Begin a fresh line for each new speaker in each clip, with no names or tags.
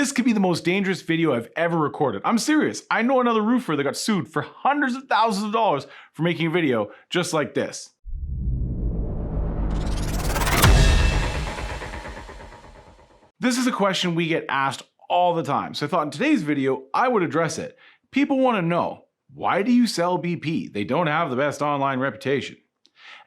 This could be the most dangerous video I've ever recorded. I'm serious. I know another roofer that got sued for hundreds of thousands of dollars for making a video just like this. This is a question we get asked all the time, so I thought in today's video I would address it. People want to know, why do you sell BP? They don't have the best online reputation.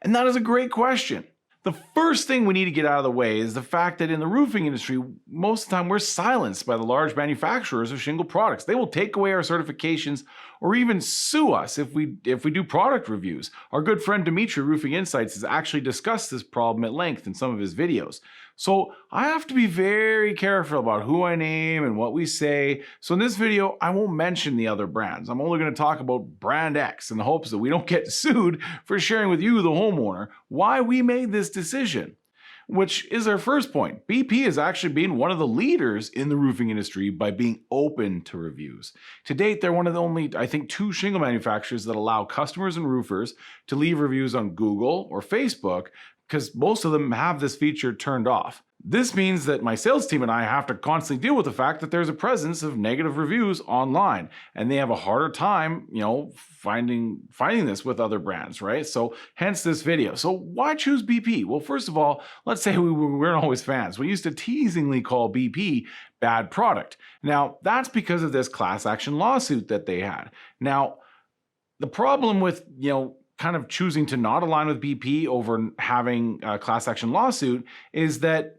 And that is a great question. The first thing we need to get out of the way is the fact that in the roofing industry, most of the time we're silenced by the large manufacturers of shingle products. They will take away our certifications or even sue us if we do product reviews. Our good friend Dimitri, Roofing Insights, has actually discussed this problem at length in some of his videos. So I have to be very careful about who I name and what we say. So in this video, I won't mention the other brands. I'm only going to talk about brand X in the hopes that we don't get sued for sharing with you, the homeowner, why we made this decision. Which is our first point. BP has actually been one of the leaders in the roofing industry by being open to reviews. To date, they're one of the only, I think, 2 shingle manufacturers that allow customers and roofers to leave reviews on Google or Facebook, because most of them have this feature turned off. This means that my sales team and I have to constantly deal with the fact that there's a presence of negative reviews online, and they have a harder time, finding this with other brands, right? So hence this video. So why choose BP? Well, first of all, let's say we weren't always fans. We used to teasingly call BP bad product. Now, that's because of this class action lawsuit that they had. Now, the problem with, kind of choosing to not align with BP over having a class action lawsuit is that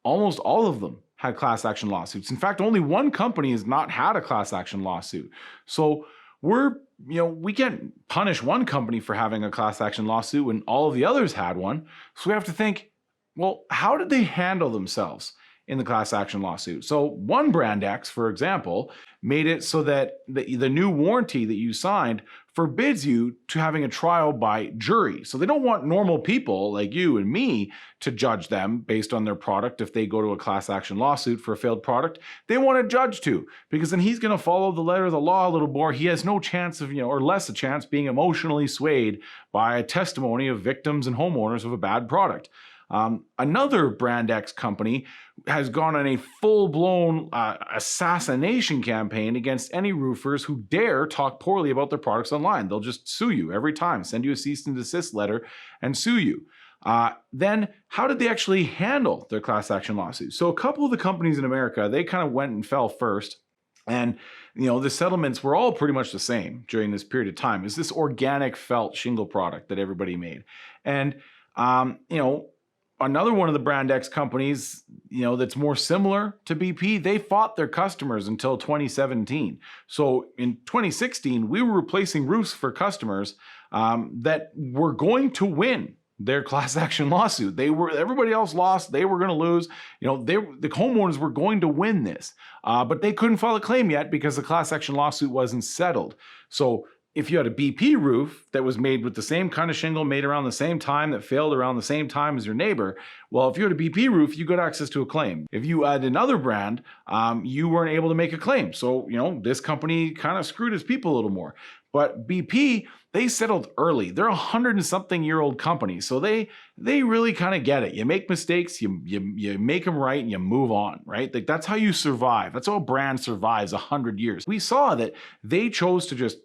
almost all of them had class action lawsuits. In fact, only one company has not had a class action lawsuit. So we can't punish one company for having a class action lawsuit when all of the others had one. So we have to think, well, how did they handle themselves in the class action lawsuit? So one brand X, for example, made it so that the new warranty that you signed forbids you to having a trial by jury. So they don't want normal people like you and me to judge them based on their product if they go to a class action lawsuit for a failed product. They want a judge to, because then he's going to follow the letter of the law a little more. He has no chance of, or less a chance being emotionally swayed by a testimony of victims and homeowners of a bad product. Another brand X company has gone on a full-blown assassination campaign against any roofers who dare talk poorly about their products online. They'll just sue you every time, send you a cease and desist letter and sue you. Then how did they actually handle their class action lawsuit? So a couple of the companies in America, they kind of went and fell first. And, the settlements were all pretty much the same during this period of time. It's this organic felt shingle product that everybody made. And, another one of the brand X companies, that's more similar to BP, they fought their customers until 2017. So in 2016, we were replacing roofs for customers that were going to win their class action lawsuit. Everybody else lost. They were going to lose. The homeowners were going to win this, but they couldn't file a claim yet because the class action lawsuit wasn't settled. So if you had a BP roof that was made with the same kind of shingle, made around the same time, that failed around the same time as your neighbor, well, if you had a BP roof, you got access to a claim. If you had another brand, you weren't able to make a claim. So, this company kind of screwed its people a little more. But BP, they settled early. They're 100-something-year-old company, so they really kind of get it. You make mistakes, you make them right, and you move on, right? Like, that's how you survive. That's how a brand survives 100 years. We saw that they chose to just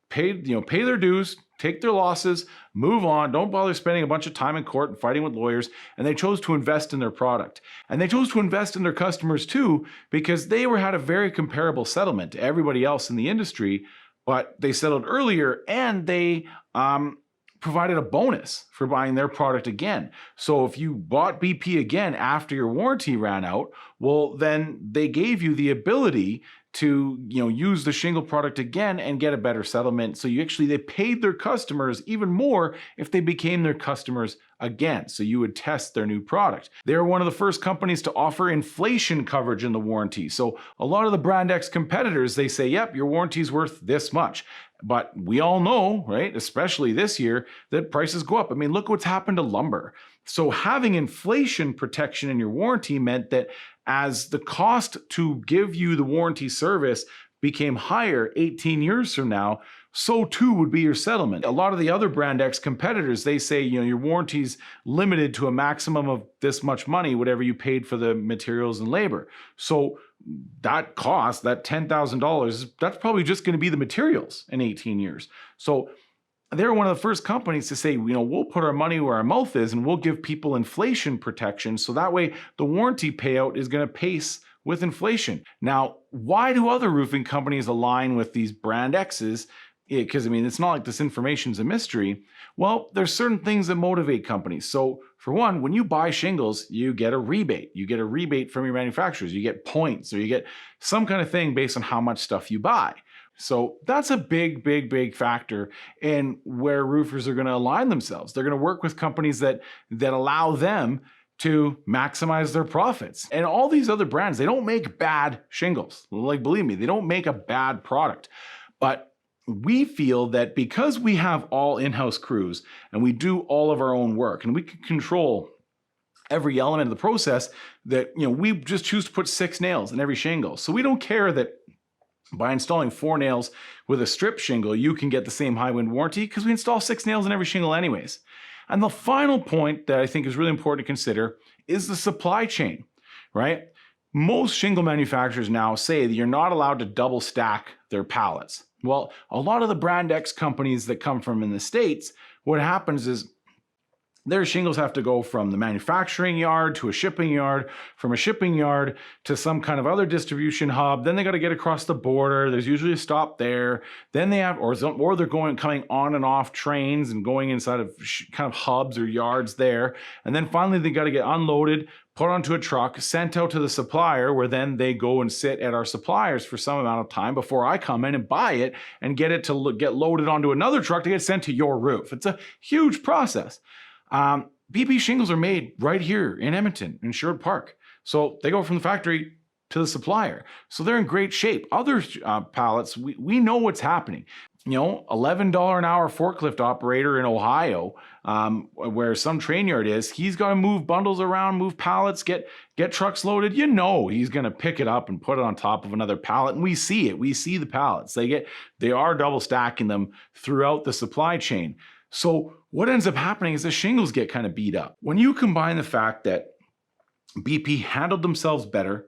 pay their dues, take their losses, move on, don't bother spending a bunch of time in court and fighting with lawyers, and they chose to invest in their product. And they chose to invest in their customers too, because they had a very comparable settlement to everybody else in the industry, but they settled earlier and they provided a bonus for buying their product again. So if you bought BP again after your warranty ran out, well, then they gave you the ability to use the shingle product again and get a better settlement. So they paid their customers even more if they became their customers again. So you would test their new product. They were one of the first companies to offer inflation coverage in the warranty. So a lot of the brand X competitors, they say, yep, your warranty's worth this much. But we all know, right, especially this year, that prices go up. I mean, look what's happened to lumber. So having inflation protection in your warranty meant that as the cost to give you the warranty service became higher 18 years from now, so too would be your settlement. A lot of the other brand X competitors, they say, your warranty's limited to a maximum of this much money, whatever you paid for the materials and labor. So that cost, that $10,000, that's probably just going to be the materials in 18 years. So they're one of the first companies to say, we'll put our money where our mouth is and we'll give people inflation protection. So that way the warranty payout is going to pace with inflation. Now, why do other roofing companies align with these brand X's? Because it's not like this information's a mystery. Well, there's certain things that motivate companies. So for one, when you buy shingles, you get a rebate. You get a rebate from your manufacturers. You get points, or you get some kind of thing based on how much stuff you buy. So that's a big, big, big factor in where roofers are going to align themselves. They're going to work with companies that allow them to maximize their profits. And all these other brands, they don't make bad shingles. Like, believe me, they don't make a bad product. But we feel that because we have all in-house crews and we do all of our own work and we can control every element of the process, that we just choose to put 6 nails in every shingle. So we don't care that by installing 4 nails with a strip shingle, you can get the same high wind warranty, because we install 6 nails in every shingle anyways. And the final point that I think is really important to consider is the supply chain, right? Most shingle manufacturers now say that you're not allowed to double stack their pallets. Well, a lot of the brand X companies that come from in the States, what happens is their shingles have to go from the manufacturing yard to a shipping yard, from a shipping yard to some kind of other distribution hub. Then they got to get across the border. There's usually a stop there. Then they have, or they're coming on and off trains and going inside of kind of hubs or yards there. And then finally they got to get unloaded, put onto a truck, sent out to the supplier, where then they go and sit at our suppliers for some amount of time before I come in and buy it and get it to get loaded onto another truck to get sent to your roof. It's a huge process. BP shingles are made right here in Edmonton, in Sherwood Park. So they go from the factory to the supplier. So they're in great shape. Other pallets, we know what's happening. $11 an hour forklift operator in Ohio, where some train yard is, he's got to move bundles around, move pallets, get trucks loaded. He's going to pick it up and put it on top of another pallet. And we see it. We see the pallets. They are double stacking them throughout the supply chain. So what ends up happening is the shingles get kind of beat up. When you combine the fact that BP handled themselves better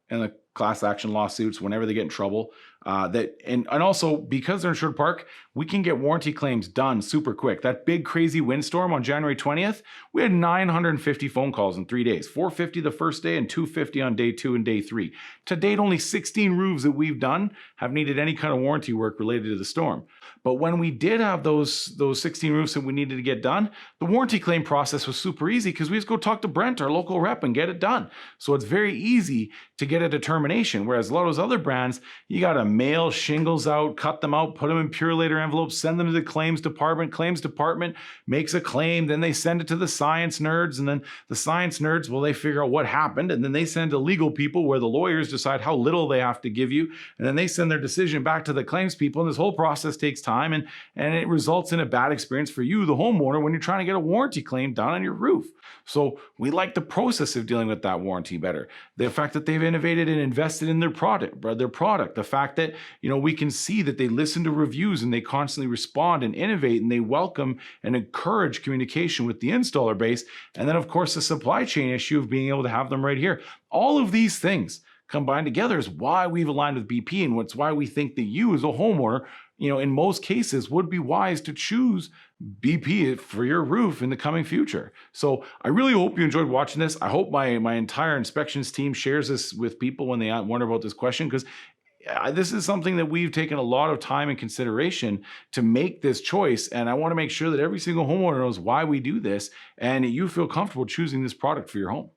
in the class action lawsuits whenever they get in trouble, and also because they're in Sherwood Park, we can get warranty claims done super quick. That big crazy windstorm on January 20th, we had 950 phone calls in 3 days, 450 the first day and 250 on day 2 and day 3. To date, only 16 roofs that we've done have needed any kind of warranty work related to the storm. But when we did have those 16 roofs that we needed to get done, the warranty claim process was super easy, because we just go talk to Brent, our local rep, and get it done. So it's very easy to get a determination. Whereas a lot of those other brands, you got to mail shingles out, cut them out, put them in Purolator envelopes, send them to the claims department. Claims department makes a claim, then they send it to the science nerds, and then the science nerds, well, they figure out what happened, and then they send to legal people, where the lawyers decide how little they have to give you, and then they send their decision back to the claims people, and this whole process takes time, and it results in a bad experience for you, the homeowner, when you're trying to get a warranty claim done on your roof. So we like the process of dealing with that warranty better. The fact that they've innovated and invested in their product, the fact that we can see that they listen to reviews and they constantly respond and innovate, and they welcome and encourage communication with the installer base, and then of course the supply chain issue of being able to have them right here. All of these things combined together is why we've aligned with BP, and it's why we think that you as a homeowner, in most cases, would be wise to choose BP for your roof in the coming future. So I really hope you enjoyed watching this. I hope my entire inspections team shares this with people when they wonder about this question, because this is something that we've taken a lot of time and consideration to make this choice. And I want to make sure that every single homeowner knows why we do this, and you feel comfortable choosing this product for your home.